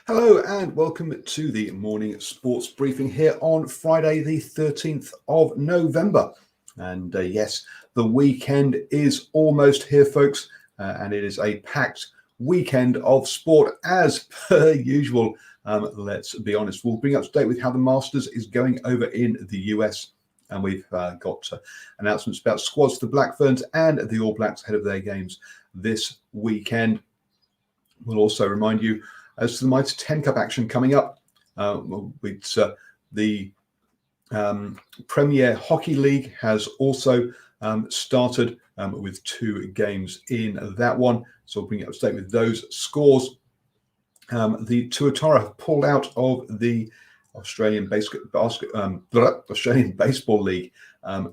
Hello and welcome to the morning sports briefing here on Friday, the 13th of November. And yes, the weekend is almost here, folks, and it is a packed weekend of sport as per usual. Let's be honest, we'll bring up to date with how the Masters is going over in the US. And we've got announcements about squads for the Black Ferns and the All Blacks ahead of their games this weekend. We'll also remind you as to the Mitre 10 Cup action coming up. It's the Premier Hockey League has also started with 2 games in that one. So we'll bring you up to date with those scores. The Tuatara have pulled out of the Australian Baseball League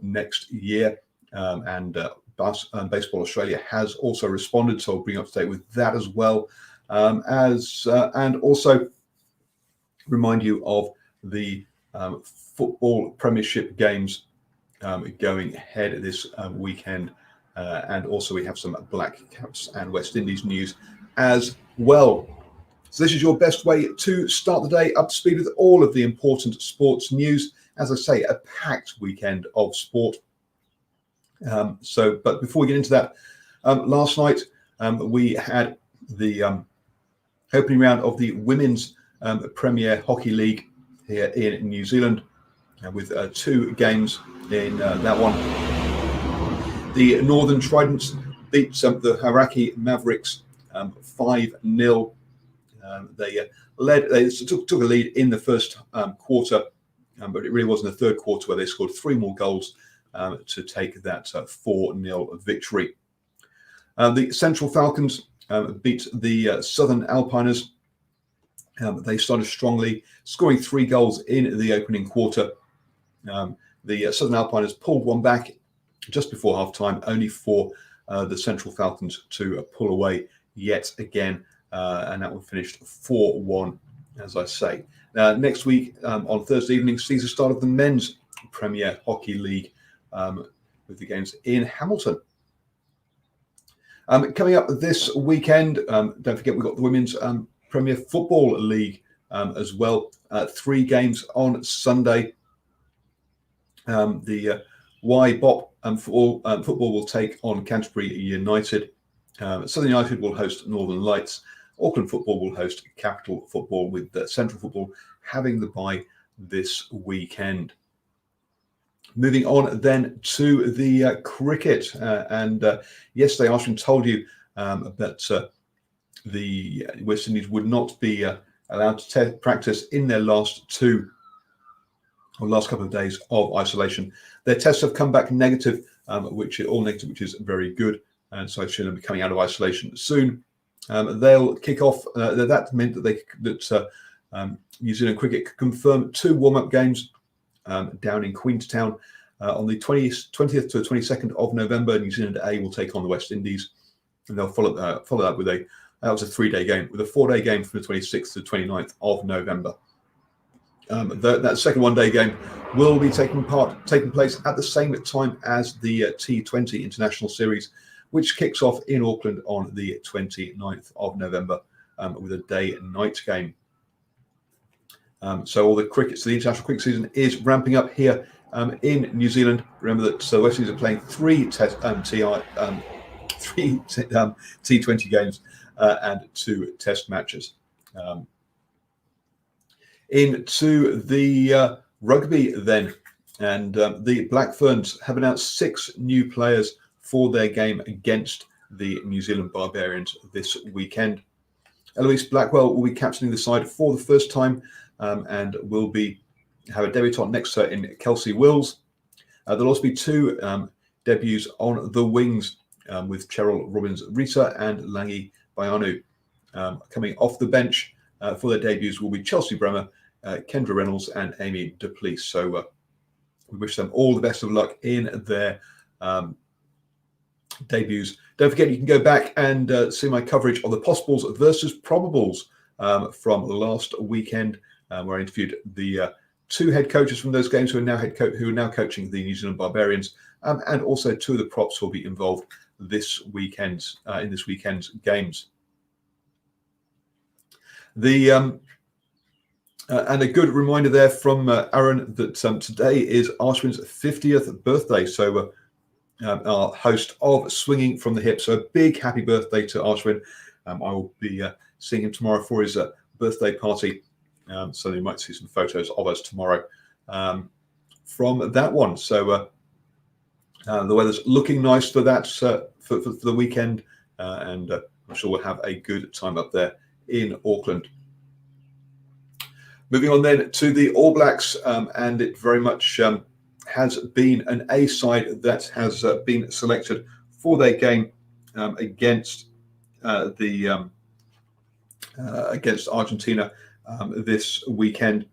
next year, and Baseball Australia has also responded. So we'll bring you up to date with that as well. And also remind you of the football Premiership games going ahead this weekend, and also we have some Black Caps and West Indies news as well. So this is your best way to start the day up to speed with all of the important sports news. As I say, a packed weekend of sport. But before we get into that, last night we had the opening round of the Women's Premier Hockey League here in New Zealand, with 2 games in that one. The Northern Tridents beat the Hauraki Mavericks 5-0. They took a lead in the first quarter, but it really was in the third quarter where they scored 3 more goals to take that 4-0 victory. The Central Falcons beat the Southern Alpiners. They started strongly, scoring 3 goals in the opening quarter. The Southern Alpiners pulled one back just before half-time, only for the Central Falcons to pull away yet again, and that one finished 4-1, as I say. Next week, on Thursday evening, sees the start of the Men's Premier Hockey League with the games in Hamilton. Coming up this weekend, don't forget we've got the Women's Premier Football League as well. 3 games on Sunday. The YBOP football will take on Canterbury United. Southern United will host Northern Lights. Auckland Football will host Capital Football, with Central Football having the bye this weekend. Moving on then to the cricket, and yesterday Ashwin told you that the West Indies would not be allowed to practice in their last couple of days of isolation. Their tests have come back negative, which is very good, and so they'll be coming out of isolation soon. They'll kick off. That meant that New Zealand Cricket could confirm 2 warm-up games down in Queenstown on the 20th to the 22nd of November. New Zealand A will take on the West Indies, and they'll follow that with that was a 3-day game, with a 4-day game from the 26th to the 29th of November. That second 1-day game will be taking place at the same time as the T20 International Series, which kicks off in Auckland on the 29th of November with a day and night game. So all the international cricket season is ramping up here in New Zealand. Remember that the West Indies are playing 3 T20 games and 2 test matches. Into the rugby then, and the Black Ferns have announced 6 new players for their game against the New Zealand Barbarians this weekend. Eloise Blackwell will be captaining the side for the first time, and will have a debutant next to her in Kelsey Wills. There'll also be 2 debuts on the wings, with Cheryl Robbins-Rita and Langi Bayanu. Coming off the bench for their debuts will be Chelsea Bremer, Kendra Reynolds and Amy Duplessis. So we wish them all the best of luck in their debuts. Don't forget, you can go back and see my coverage of the possibles versus probables from last weekend, where I interviewed the 2 head coaches from those games who are now coaching the New Zealand Barbarians, and also 2 of the props will be involved this weekend in this weekend's games. The and a good reminder there from Aaron that today is Ashwin's 50th birthday. So our host of Swinging from the Hip. So a big happy birthday to Ashwin. I will be seeing him tomorrow for his birthday party. So you might see some photos of us tomorrow from that one. So the weather's looking nice for that for the weekend, and I'm sure we'll have a good time up there in Auckland. Moving on then to the All Blacks, and it very much has been an A side that has been selected for their game against against Argentina this weekend.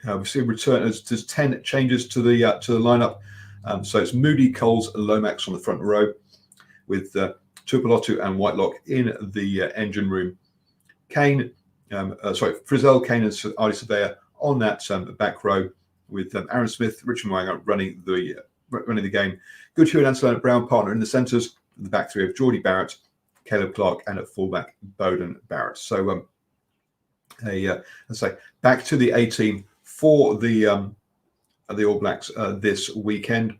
We see a return. There's 10 changes to the lineup. So it's Moody, Coles, Lomax on the front row, with Tuipulotu and Whitelock in the engine room. Frizzell, Kane, and Ali Surveyor on that back row, with Aaron Smith, Richard Mo'unga running the game. Goodhue and Anselm Brown partner in the centres. The back three of Geordie Barrett, Caleb Clark, and at fullback Beauden Barrett. So let's say back to the A team for the All Blacks this weekend.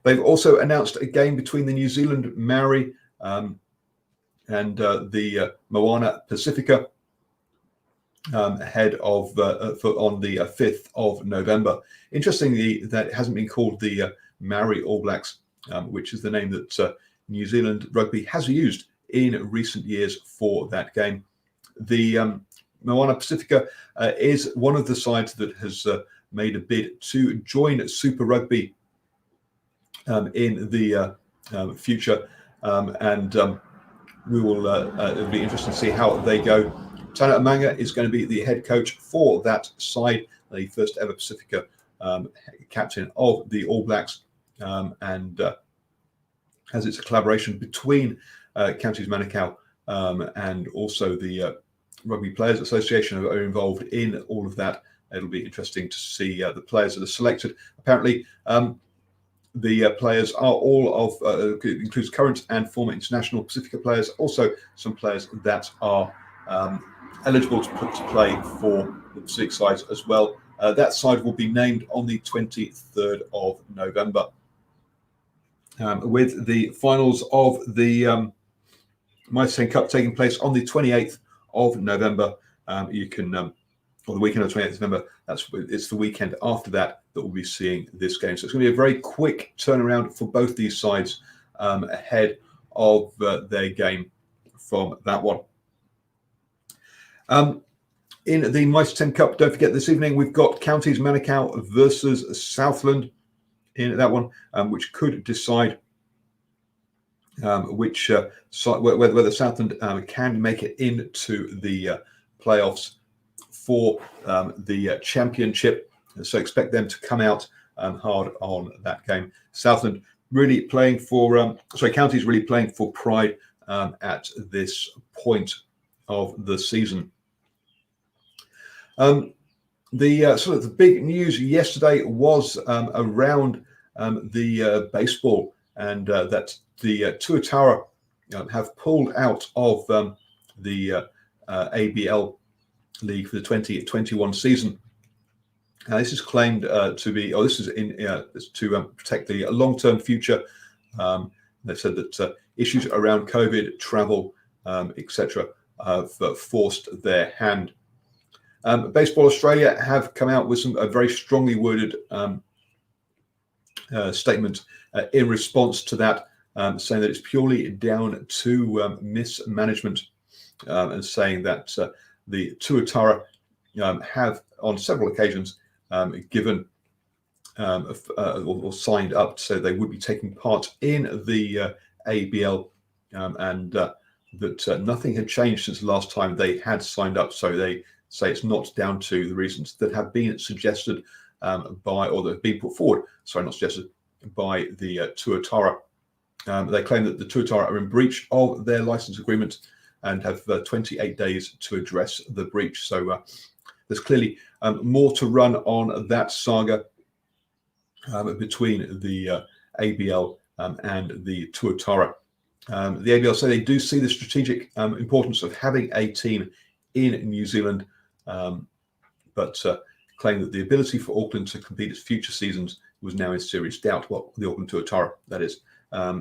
They've also announced a game between the New Zealand Maori and the Moana Pacifica ahead of on the 5th of November. Interestingly, that it hasn't been called the Maori All Blacks, which is the name that New Zealand Rugby has used in recent years for that game. The Moana Pacifica is one of the sides that has made a bid to join Super Rugby in the future, and we will. It'll be interesting to see how they go. Tana Amanga is going to be the head coach for that side, the first ever Pacifica captain of the All Blacks, and as it's a collaboration between Counties Manukau and also the Rugby Players Association are involved in all of that. It'll be interesting to see the players that are selected. Apparently, the players are all of includes current and former international Pacifica players. Also, some players that are eligible to play for the Pacific sides as well. That side will be named on the 23rd of November. With the finals of the Mitre 10 Cup taking place on the 28th of November. You can, or the weekend of the 28th of November, it's the weekend after that we'll be seeing this game. So it's going to be a very quick turnaround for both these sides ahead of their game from that one. In the Mitre 10 Cup, don't forget this evening we've got Counties Manukau versus Southland in that one, which could decide which whether Southland can make it into the playoffs for the championship. So expect them to come out hard on that game. Southland really playing for Counties really playing for pride at this point of the season. The sort of the big news yesterday was around the baseball, and that the Tuatara have pulled out of the ABL League for the 2021 season. This is claimed to be, this is to protect the long-term future. They said that issues around COVID, travel, etc., have forced their hand. Baseball Australia have come out with a very strongly worded statement in response to that, saying that it's purely down to mismanagement, and saying that the Tuatara have on several occasions given or signed up so they would be taking part in the ABL, and that nothing had changed since the last time they had signed up. So they say it's not down to the reasons that have been suggested by, or that have been put forward, not suggested, by the Tuatara. They claim that the Tuatara are in breach of their license agreement and have 28 days to address the breach. So there's clearly more to run on that saga between the ABL and the Tuatara. The ABL say they do see the strategic importance of having a team in New Zealand, but claimed that the ability for Auckland to compete its future seasons was now in serious doubt. Well, the Auckland Tuatara, that is.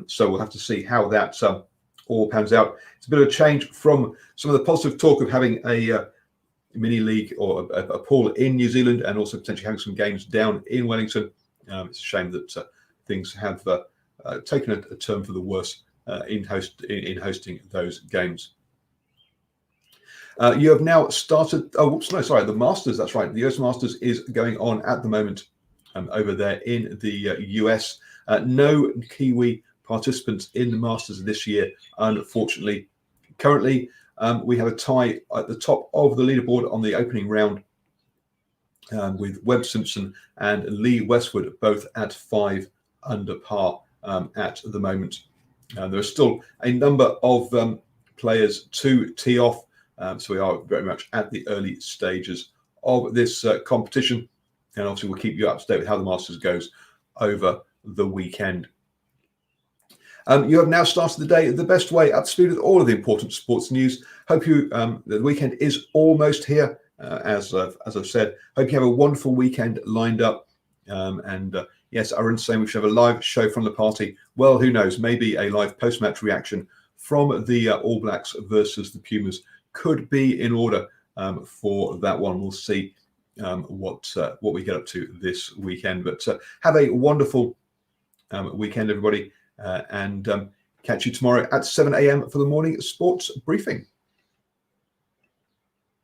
So we'll have to see how that all pans out. It's a bit of a change from some of the positive talk of having a mini league or a pool in New Zealand, and also potentially having some games down in Wellington. It's a shame that things have taken a turn for the worse in hosting those games. You have now started. The Masters. That's right. The US Masters is going on at the moment over there in the US. No Kiwi participants in the Masters this year, unfortunately. Currently, we have a tie at the top of the leaderboard on the opening round with Webb Simpson and Lee Westwood both at 5 under par at the moment. There are still a number of players to tee off, so we are very much at the early stages of this competition, and obviously we'll keep you up to date with how the Masters goes over the weekend. You have now started the day the best way, up to speed with all of the important sports news. Hope you the weekend is almost here, as I've said. Hope you have a wonderful weekend lined up. Yes, Aaron's saying we should have a live show from the party. Well, who knows? Maybe a live post-match reaction from the All Blacks versus the Pumas could be in order for that one. We'll see what we get up to this weekend. But have a wonderful weekend, everybody. And catch you tomorrow at 7 a.m. for the morning sports briefing.